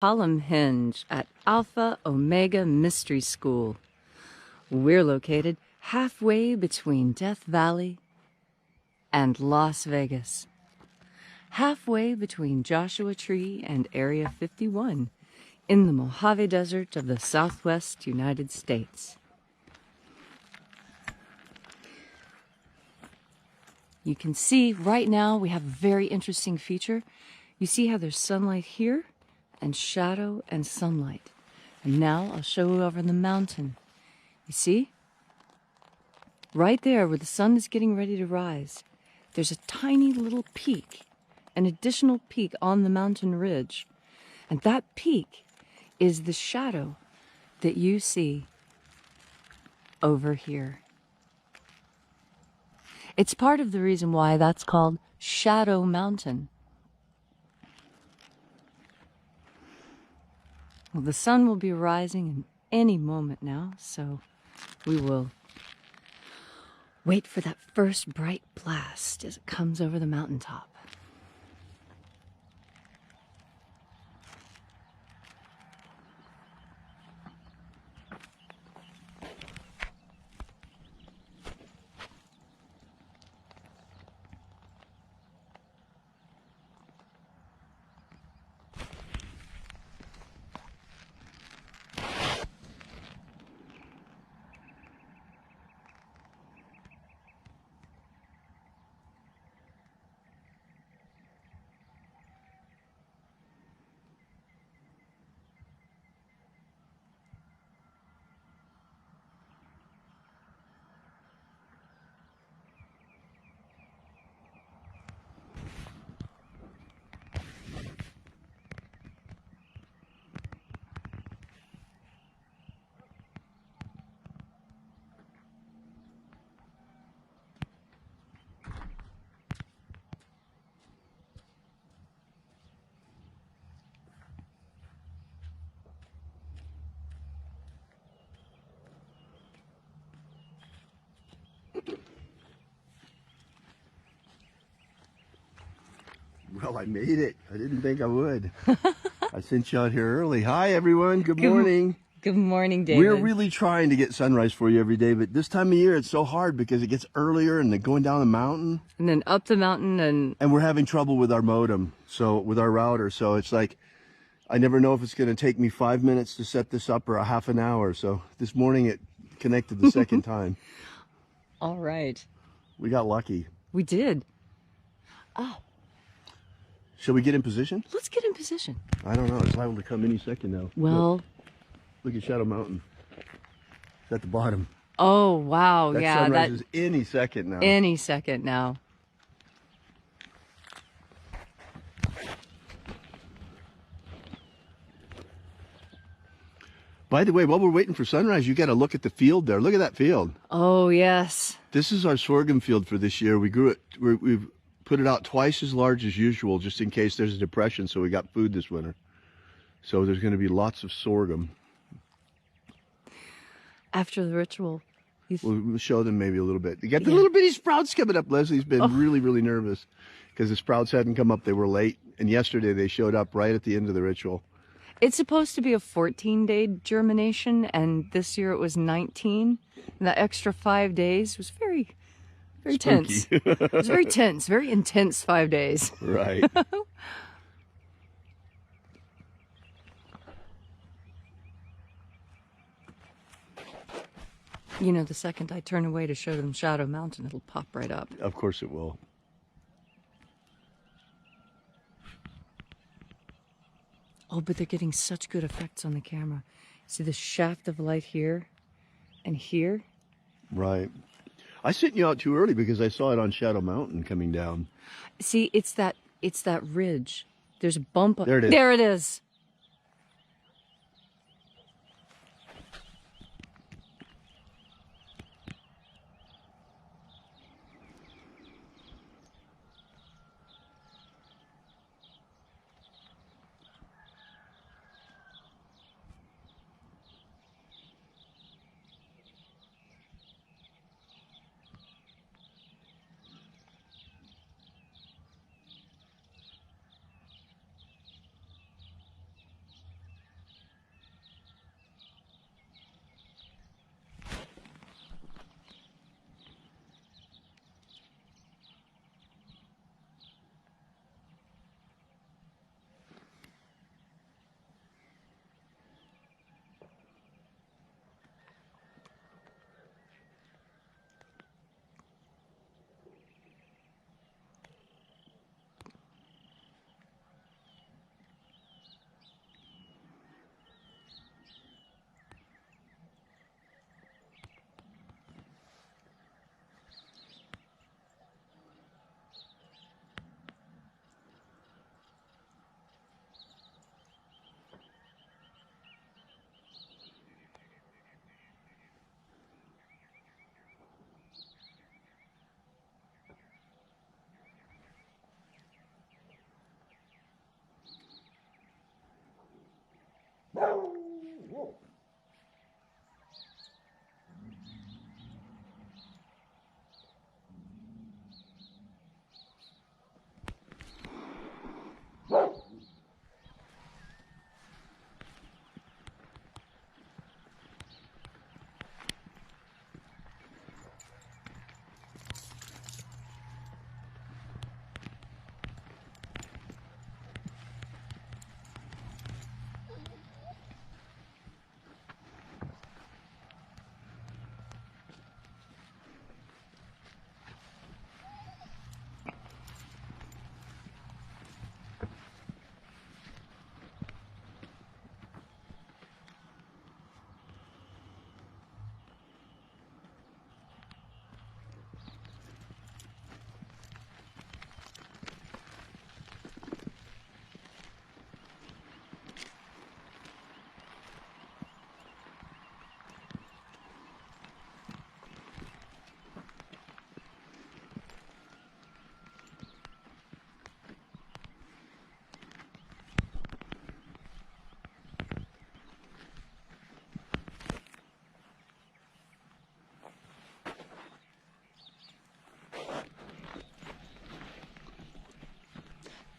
Column Hinge at Alpha Omega Mystery School. We're located halfway between Death Valley and Las Vegas. Halfway between Joshua Tree and Area 51 in the Mojave Desert of the Southwest United States. You can see right now we have a very interesting feature. You see how there's sunlight here and shadow and sunlight. And now I'll show you over the mountain. You see? Right there where the sun is getting ready to rise, there's a tiny little peak, an additional peak on the mountain ridge. And that peak is the shadow that you see over here. It's part of the reason why that's called Shadow Mountain. Well, the sun will be rising in any moment now, so we will wait for that first bright blast as it comes over the mountaintop. Well, I made it. I didn't think I would. I sent you out here early. Hi, everyone. Good morning. Good morning, David. We're really trying to get sunrise for you every day, but this time of year it's so hard because it gets earlier and then going down the mountain. And then up the mountain and we're having trouble with our modem, so with our router. So it's like, I never know if it's going to take me 5 minutes to set this up or a half an hour. So this morning it connected the second time. All right. We got lucky. We did. Oh. Shall we get in position? Let's get in position. I don't know. It's liable to come any second now. Well. Look at Shadow Mountain. It's at the bottom. Oh, wow. That yeah. sunrise is any second now. Any second now. By the way, while we're waiting for sunrise, you got to look at the field there. Look at that field. Oh, yes. This is our sorghum field for this year. We grew it. We've put it out twice as large as usual, just in case there's a depression, so we got food this winter. So there's going to be lots of sorghum. After the ritual. We'll show them maybe a little bit. You got the little bitty sprouts coming up. Leslie's been really, really nervous because the sprouts hadn't come up. They were late. And yesterday they showed up right at the end of the ritual. It's supposed to be a 14-day germination, and this year it was 19. And that extra 5 days was very tense. It was very tense, very intense 5 days. Right. You know, the second I turn away to show them Shadow Mountain, it'll pop right up. Of course it will. Oh, but they're getting such good effects on the camera. See the shaft of light here and here? Right. I sent you out too early because I saw it on Shadow Mountain coming down. See, it's that ridge. There's a bump up. There it is. There it is.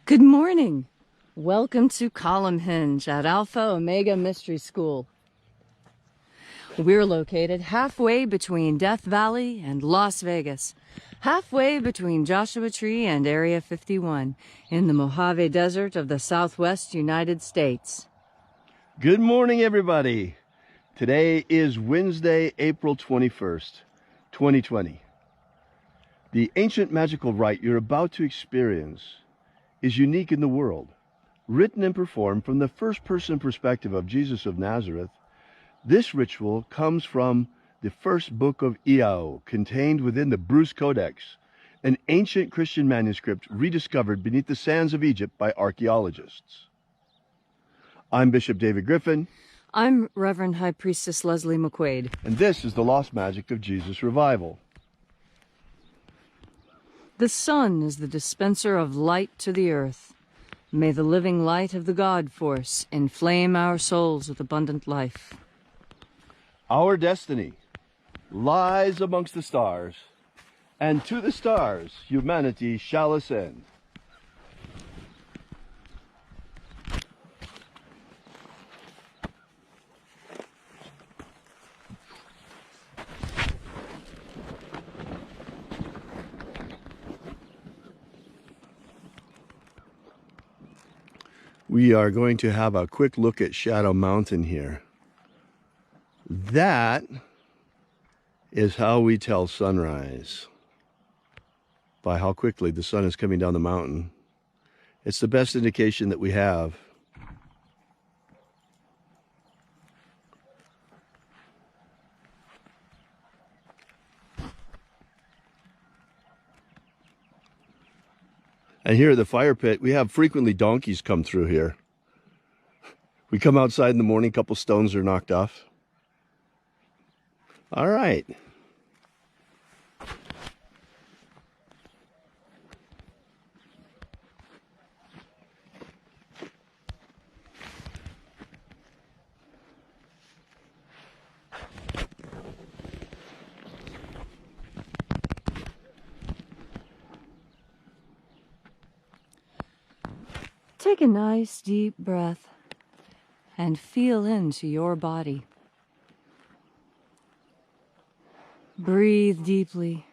Good morning. Welcome to Column Hinge at Alpha Omega Mystery School. We're located halfway between Death Valley and Las Vegas, halfway between Joshua Tree and Area 51 in the Mojave Desert of the Southwest United States. Good morning, everybody. Today is Wednesday, April 21st, 2020. The ancient magical rite you're about to experience is unique in the world. Written and performed from the first-person perspective of Jesus of Nazareth, this ritual comes from the first book of Iao, contained within the Bruce Codex, an ancient Christian manuscript rediscovered beneath the sands of Egypt by archaeologists. I'm Bishop David Griffin. I'm Reverend High Priestess Leslie McQuaid. And this is the Lost Magic of Jesus Revival. The sun is the dispenser of light to the earth. May the living light of the God Force inflame our souls with abundant life. Our destiny lies amongst the stars, and to the stars humanity shall ascend. We are going to have a quick look at Shadow Mountain here. That is how we tell sunrise, by how quickly the sun is coming down the mountain. It's the best indication that we have. And here at the fire pit, we have frequently donkeys come through here. We come outside in the morning, a couple stones are knocked off. All right. Take a nice deep breath and feel into your body. Breathe deeply.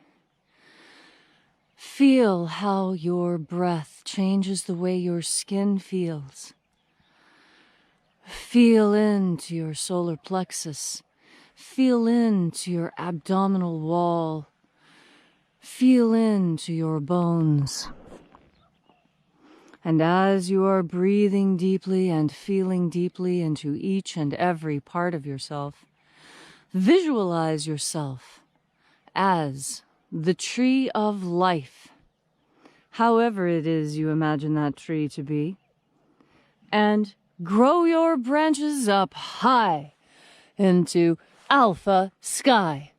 Feel how your breath changes the way your skin feels. Feel into your solar plexus. Feel into your abdominal wall. Feel into your bones. And as you are breathing deeply and feeling deeply into each and every part of yourself, visualize yourself as the tree of life, however it is you imagine that tree to be, and grow your branches up high into alpha sky.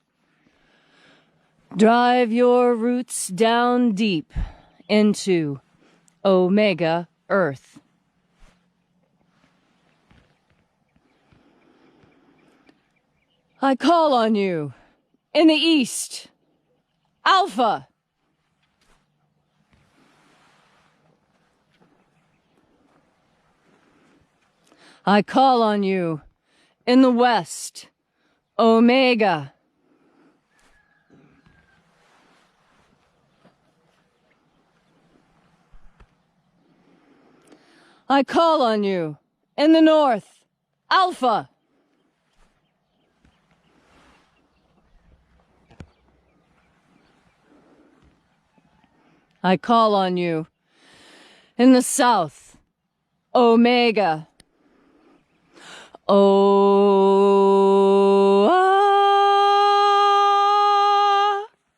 Drive your roots down deep into Omega Earth. I call on you. In the east, Alpha. I call on you. In the west, Omega. I call on you. In the north, Alpha. I call on you. In the south, Omega.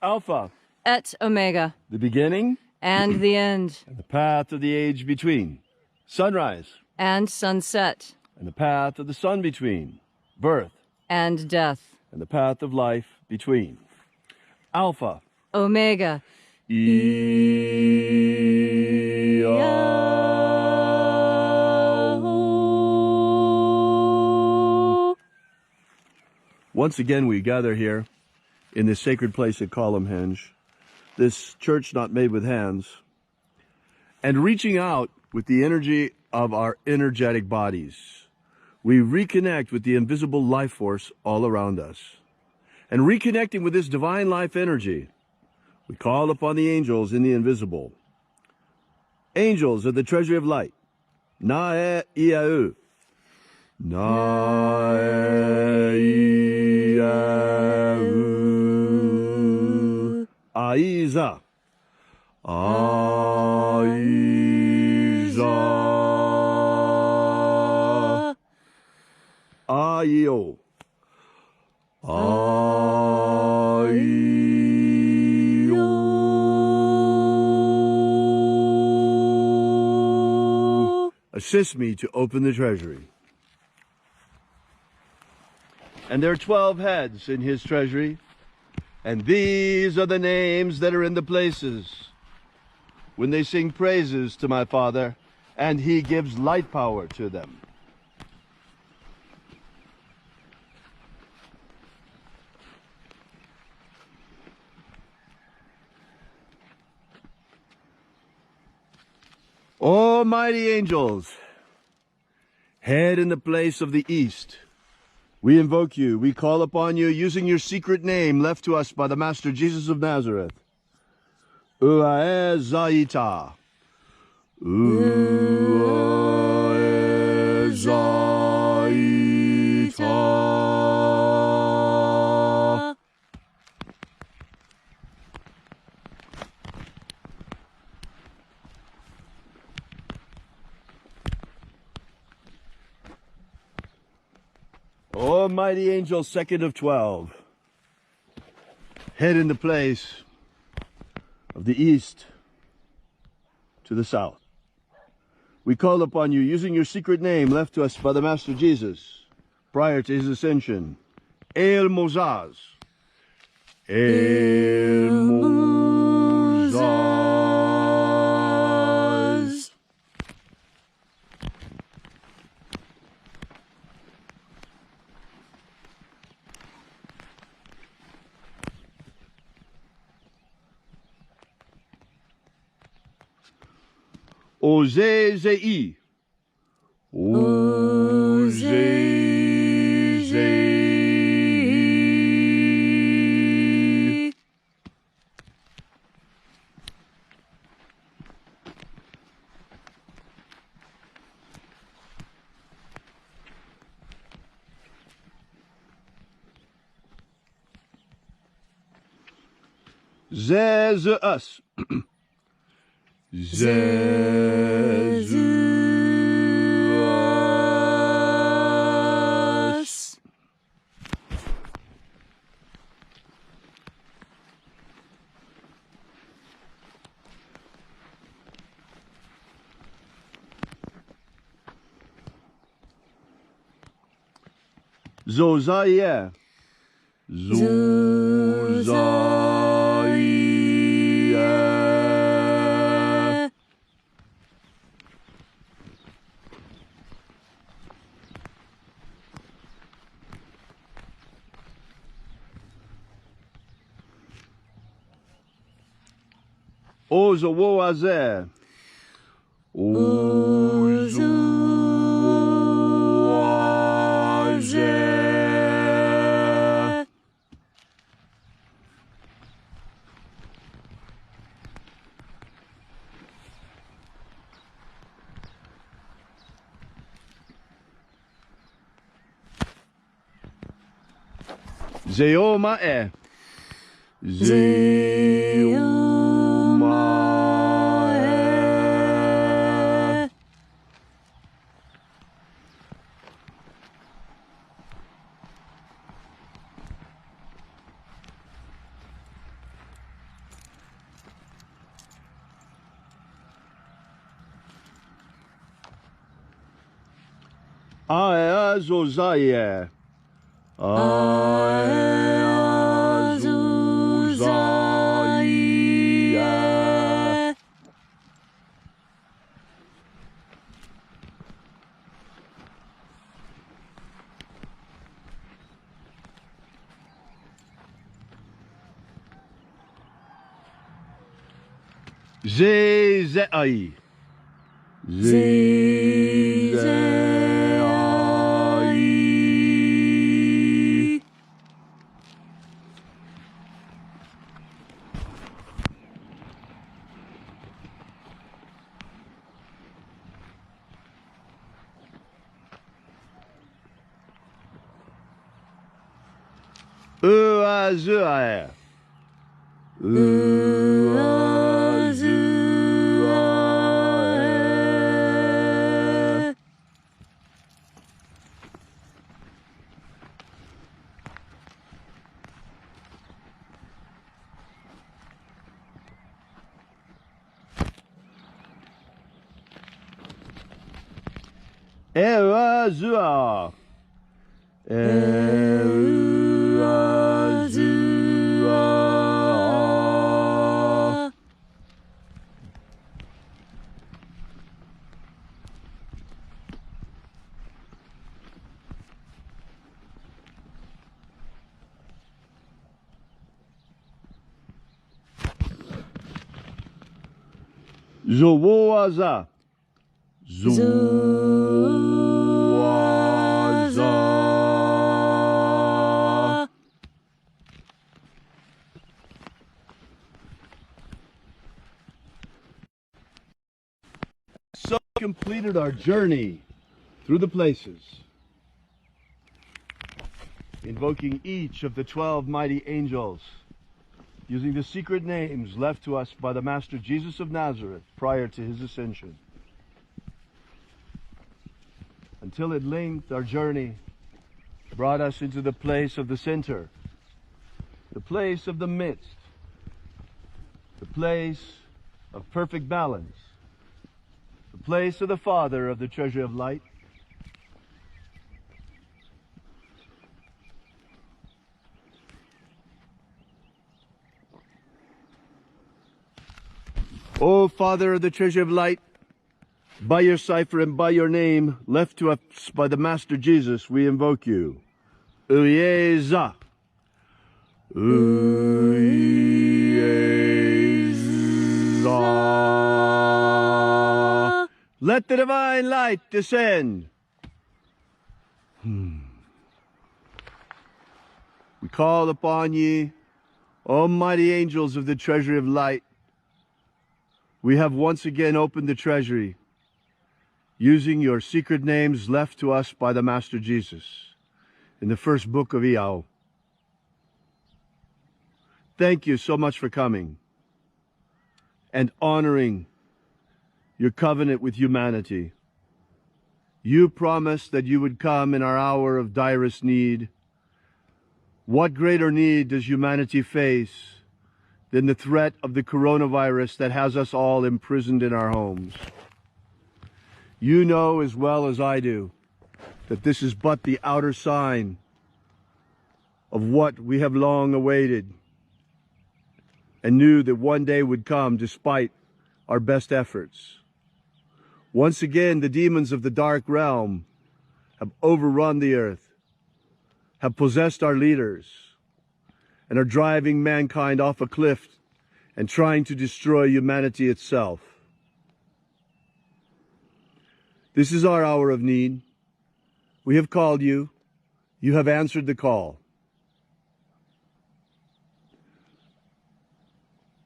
Alpha. Et Omega. The beginning And the end. and the path of the age between. Sunrise. And sunset. And the path of the sun between. Birth. And death. And the path of life between. Alpha. Omega. Once again, we gather here in this sacred place at Columhenge, this church not made with hands, and reaching out with the energy of our energetic bodies, we reconnect with the invisible life force all around us. And reconnecting with this divine life energy, we call upon the angels in the invisible. Angels of the treasury of light. Na-e-ia-u. Na-e-ia-u. Aiza. Aiza. Aio. Assist me to open the treasury. And there are 12 heads in his treasury, and these are the names that are in the places when they sing praises to my Father, and he gives light power to them. Almighty angels, head in the place of the east, we invoke you, we call upon you using your secret name left to us by the Master Jesus of Nazareth. Uae Zaita. Uae Zaita. Almighty angel, second of 12, head in the place of the east to the south. We call upon you using your secret name left to us by the Master Jesus prior to his ascension. El Mozaz. El Mozaz. Ozezei. Ozezei. Zeus. Zeus. Zozaya. Zozaya. Ozowoaze. Ozowoaze. Zeomae. Zeomae. Aeazozaye. Aeazozaye. Zezai. Zezai. Uazuae. Uazuae. Erazua. Erazua. Zowoaza. Zowaza. So completed our journey through the places, invoking each of the 12 mighty angels, using the secret names left to us by the Master Jesus of Nazareth prior to his ascension. Until at length our journey brought us into the place of the center, the place of the midst, the place of perfect balance, the place of the Father of the treasure of light. O Father of the treasure of light, by your cipher and by your name left to us by the Master Jesus, we invoke you. Uyeza. Uyeza. Let the divine light descend. We call upon ye, almighty angels of the treasury of light. We have once again opened the treasury, using your secret names left to us by the Master Jesus in the first book of Iao. Thank you so much for coming and honoring your covenant with humanity. You promised that you would come in our hour of direst need. What greater need does humanity face than the threat of the coronavirus that has us all imprisoned in our homes? You know as well as I do that this is but the outer sign of what we have long awaited and knew that one day would come despite our best efforts. Once again, the demons of the dark realm have overrun the earth, have possessed our leaders, and are driving mankind off a cliff and trying to destroy humanity itself. This is our hour of need. We have called you. You have answered the call.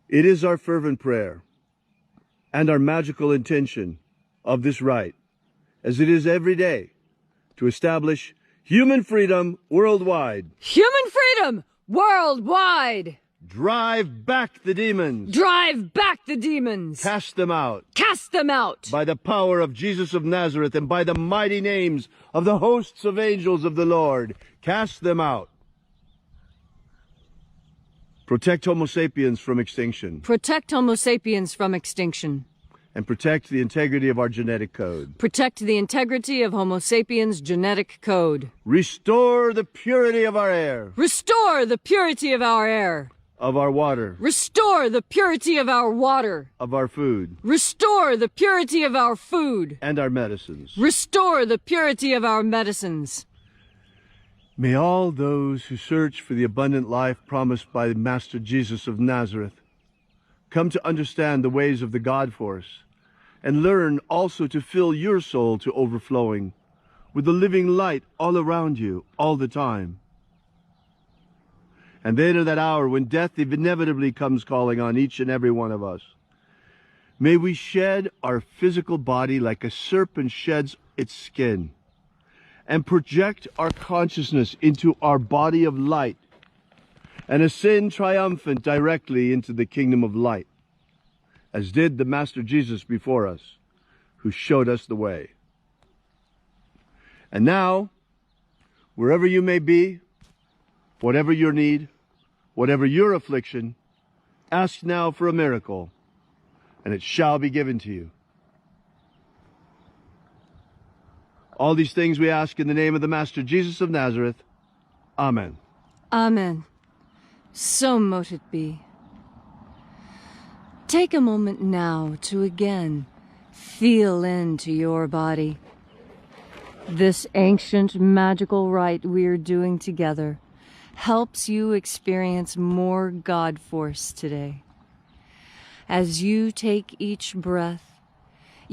It is our fervent prayer and our magical intention of this rite, as it is every day, to establish human freedom worldwide. Human freedom worldwide! Drive back the demons. Drive back the demons! Cast them out. Cast them out! By the power of Jesus of Nazareth and by the mighty names of the hosts of angels of the Lord, cast them out. Protect Homo sapiens from extinction. Protect Homo sapiens from extinction. And protect the integrity of our genetic code. Protect the integrity of Homo sapiens' genetic code. Restore the purity of our air. Restore the purity of our air. Of our water. Restore the purity of our water. Of our food. Restore the purity of our food. And our medicines. Restore the purity of our medicines. May all those who search for the abundant life promised by Master Jesus of Nazareth come to understand the ways of the God Force and learn also to fill your soul to overflowing with the living light all around you all the time. And then in that hour when death inevitably comes calling on each and every one of us, may we shed our physical body like a serpent sheds its skin and project our consciousness into our body of light and ascend triumphant directly into the kingdom of light, as did the Master Jesus before us, who showed us the way. And now, wherever you may be, whatever your need, whatever your affliction, ask now for a miracle, and it shall be given to you. All these things we ask in the name of the Master Jesus of Nazareth. Amen. Amen. So mote it be. Take a moment now to again feel into your body. This ancient magical rite we're doing together helps you experience more God Force today. As you take each breath,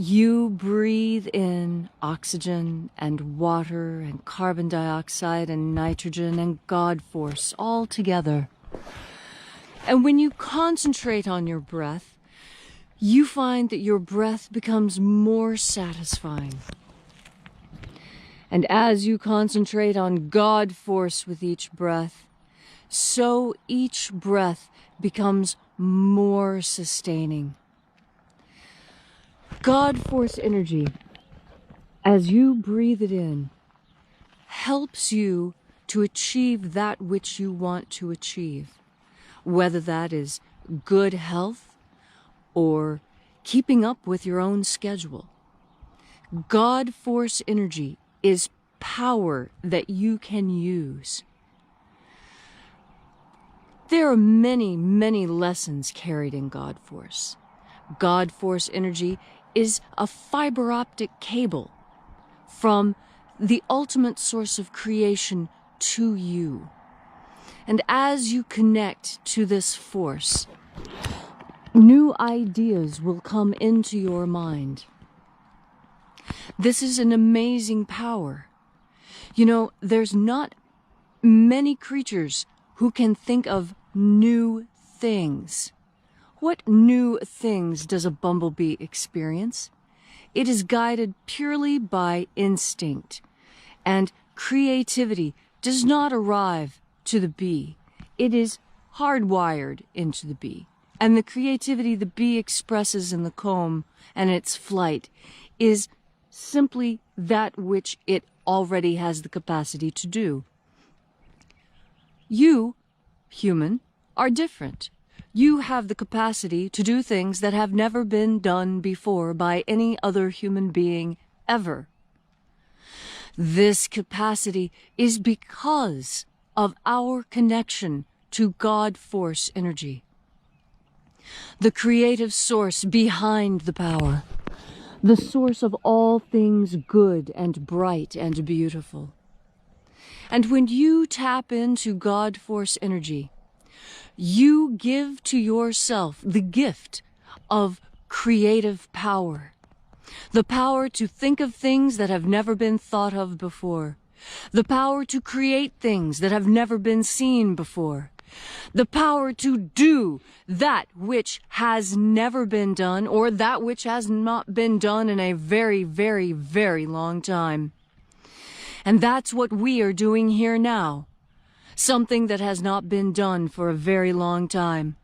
you breathe in oxygen and water and carbon dioxide and nitrogen and God Force all together. And when you concentrate on your breath, you find that your breath becomes more satisfying. And as you concentrate on God Force with each breath, so each breath becomes more sustaining. God Force energy, as you breathe it in, helps you to achieve that which you want to achieve, whether that is good health or keeping up with your own schedule. God Force energy is power that you can use. There are many, many lessons carried in God Force. God Force energy is a fiber optic cable from the ultimate source of creation to you. And as you connect to this force, new ideas will come into your mind. This is an amazing power. You know, there's not many creatures who can think of new things. What new things does a bumblebee experience? It is guided purely by instinct, and creativity does not arrive to the bee. It is hardwired into the bee, and the creativity the bee expresses in the comb and its flight is simply that which it already has the capacity to do. You, human, are different. You have the capacity to do things that have never been done before by any other human being ever. This capacity is because of our connection to God Force energy, the creative source behind the power, the source of all things good and bright and beautiful. And when you tap into God Force energy, you give to yourself the gift of creative power. The power to think of things that have never been thought of before. The power to create things that have never been seen before. The power to do that which has never been done, or that which has not been done in a very, very, very long time. And that's what we are doing here now. Something that has not been done for a very long time.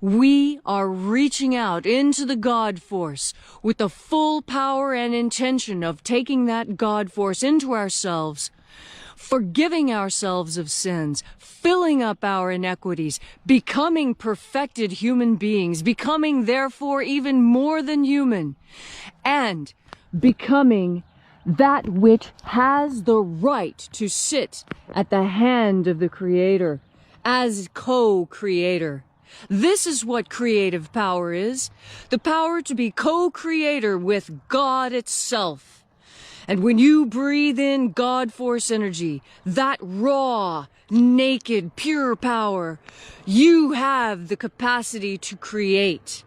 We are reaching out into the God force with the full power and intention of taking that God force into ourselves, forgiving ourselves of sins, filling up our inequities, becoming perfected human beings, becoming therefore even more than human, and becoming that which has the right to sit at the hand of the Creator as co-creator. This is what creative power is. The power to be co-creator with God itself. And when you breathe in God force energy, that raw, naked, pure power, you have the capacity to create.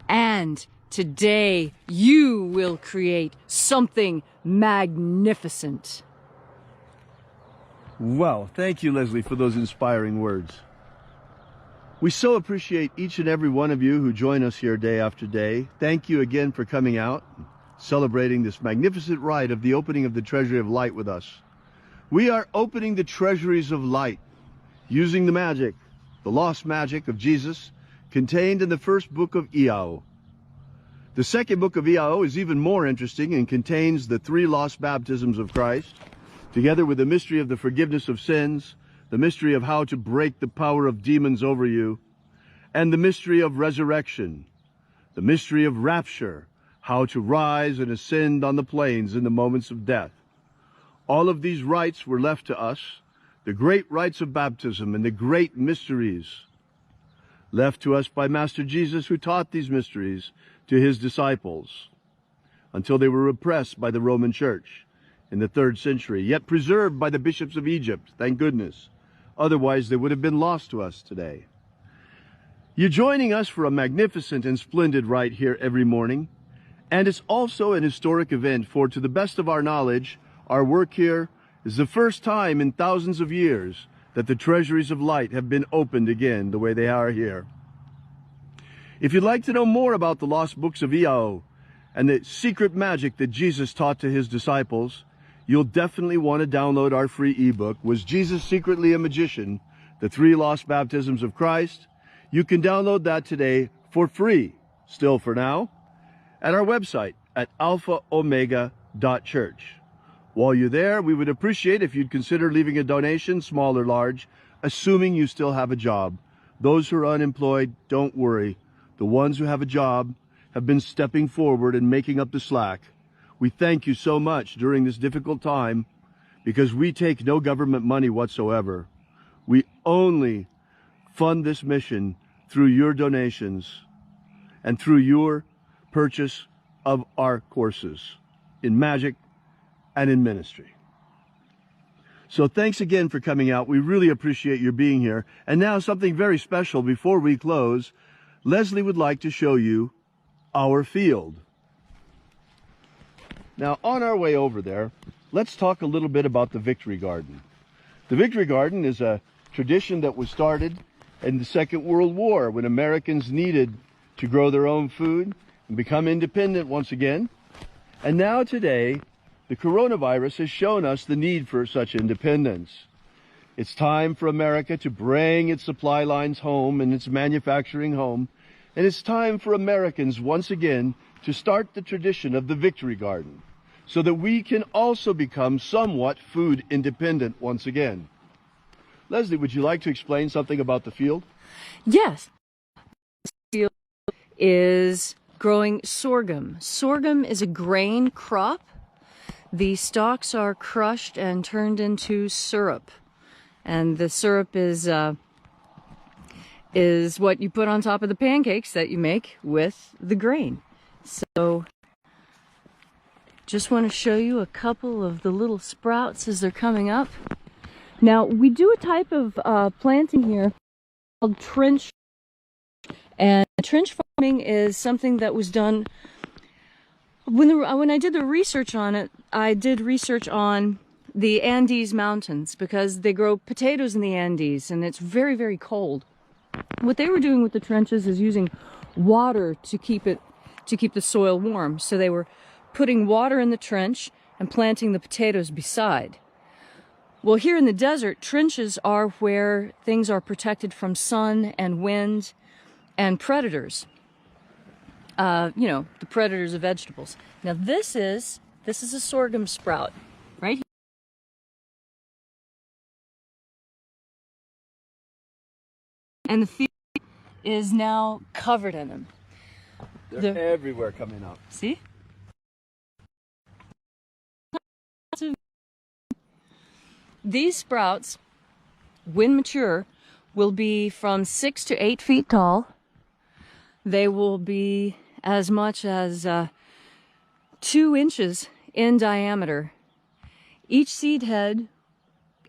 And today you will create something magnificent. Wow, thank you, Leslie, for those inspiring words. We so appreciate each and every one of you who join us here day after day. Thank you again for coming out, celebrating this magnificent rite of the opening of the Treasury of Light with us. We are opening the treasuries of light using the magic, the lost magic of Jesus, contained in the first book of Iao. The second book of Iao is even more interesting and contains the 3 lost baptisms of Christ, together with the mystery of the forgiveness of sins, the mystery of how to break the power of demons over you, and the mystery of resurrection, the mystery of rapture, how to rise and ascend on the plains in the moments of death. All of these rites were left to us, the great rites of baptism and the great mysteries left to us by Master Jesus, who taught these mysteries to his disciples until they were repressed by the Roman Church in the 3rd century, yet preserved by the bishops of Egypt, thank goodness. Otherwise, they would have been lost to us today. You're joining us for a magnificent and splendid rite here every morning, and it's also an historic event, for to the best of our knowledge, our work here is the first time in thousands of years that the treasuries of light have been opened again the way they are here. If you'd like to know more about the lost books of Iao and the secret magic that Jesus taught to his disciples, you'll definitely want to download our free ebook, Was Jesus Secretly a Magician? The 3 Lost Baptisms of Christ. You can download that today for free, still for now, at our website at alphaomega.church. While you're there, we would appreciate if you'd consider leaving a donation, small or large, assuming you still have a job. Those who are unemployed, don't worry. The ones who have a job have been stepping forward and making up the slack. We thank you so much during this difficult time, because we take no government money whatsoever. We only fund this mission through your donations and through your purchase of our courses in magic and in ministry. So thanks again for coming out. We really appreciate your being here. And now something very special before we close. Leslie would like to show you our field. Now, on our way over there, let's talk a little bit about the Victory Garden. The Victory Garden is a tradition that was started in the Second World War, when Americans needed to grow their own food and become independent once again. And now today, the coronavirus has shown us the need for such independence. It's time for America to bring its supply lines home and its manufacturing home. And it's time for Americans once again to start the tradition of the Victory Garden, so that we can also become somewhat food independent once again. Leslie, would you like to explain something about the field? Yes. The field is growing sorghum. Sorghum is a grain crop. The stalks are crushed and turned into syrup. And the syrup is what you put on top of the pancakes that you make with the grain. So, just want to show you a couple of the little sprouts as they're coming up. Now, we do a type of planting here called trench. And trench farming is something that was done when I did the research on it. I did research on the Andes Mountains because they grow potatoes in the Andes and it's very, very cold. What they were doing with the trenches is using water to keep the soil warm. So they were putting water in the trench and planting the potatoes beside. Well, here in the desert, trenches are where things are protected from sun and wind and predators. You know, the predators of vegetables. Now this is a sorghum sprout, right here. And the field is now covered in them. They're everywhere coming up. See? These sprouts, when mature, will be from 6 to 8 feet tall. They will be as much as 2 inches in diameter. Each seed head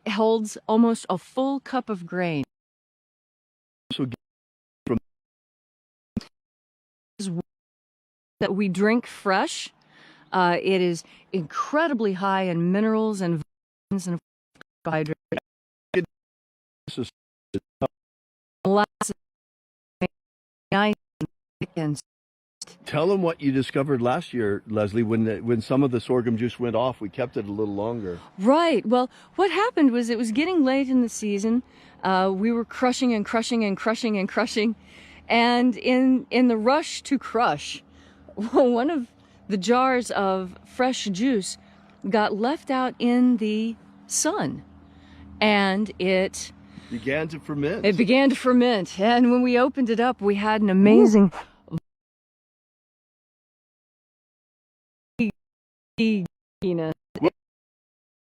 holds almost a full cup of grain. So from that we drink fresh. It is incredibly high in minerals and vitamins and carbohydrates. Tell them what you discovered last year, Leslie, when some of the sorghum juice went off. We kept it a little longer. Right. Well, what happened was it was getting late in the season. We were crushing and crushing and crushing and crushing. And in the rush to crush, one of the jars of fresh juice got left out in the sun. And it began to ferment. It began to ferment. And when we opened it up, we had an amazing...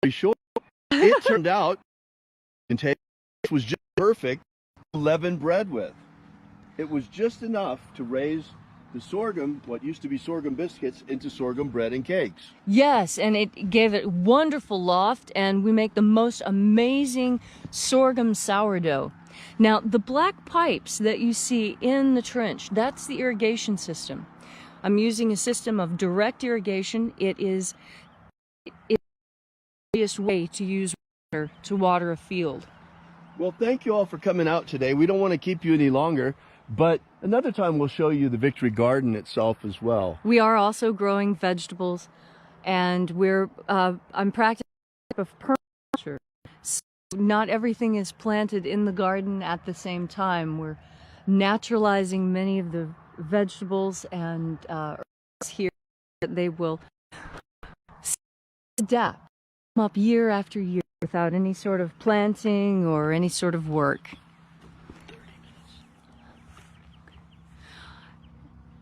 Sure. It turned out it was just perfect to leaven bread with. It was just enough to raise the sorghum, what used to be sorghum biscuits, into sorghum bread and cakes. Yes, and it gave it wonderful loft, and we make the most amazing sorghum sourdough. Now, the black pipes that you see in the trench, that's the irrigation system. I'm using a system of direct irrigation. It is the easiest way to use water to water a field. Well, thank you all for coming out today. We don't want to keep you any longer, but another time we'll show you the Victory Garden itself as well. We are also growing vegetables, and I'm practicing a type of permaculture. So not everything is planted in the garden at the same time. We're naturalizing many of the vegetables and herbs here that they will adapt up year after year without any sort of planting or any sort of work. 30 minutes.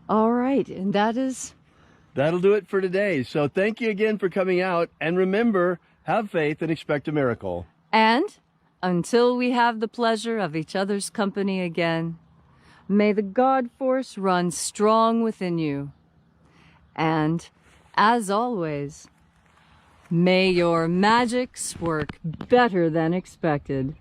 All right, and that'll do it for today. So thank you again for coming out, and remember, have faith and expect a miracle. And until we have the pleasure of each other's company again, may the God force run strong within you. And, as always, may your magics work better than expected.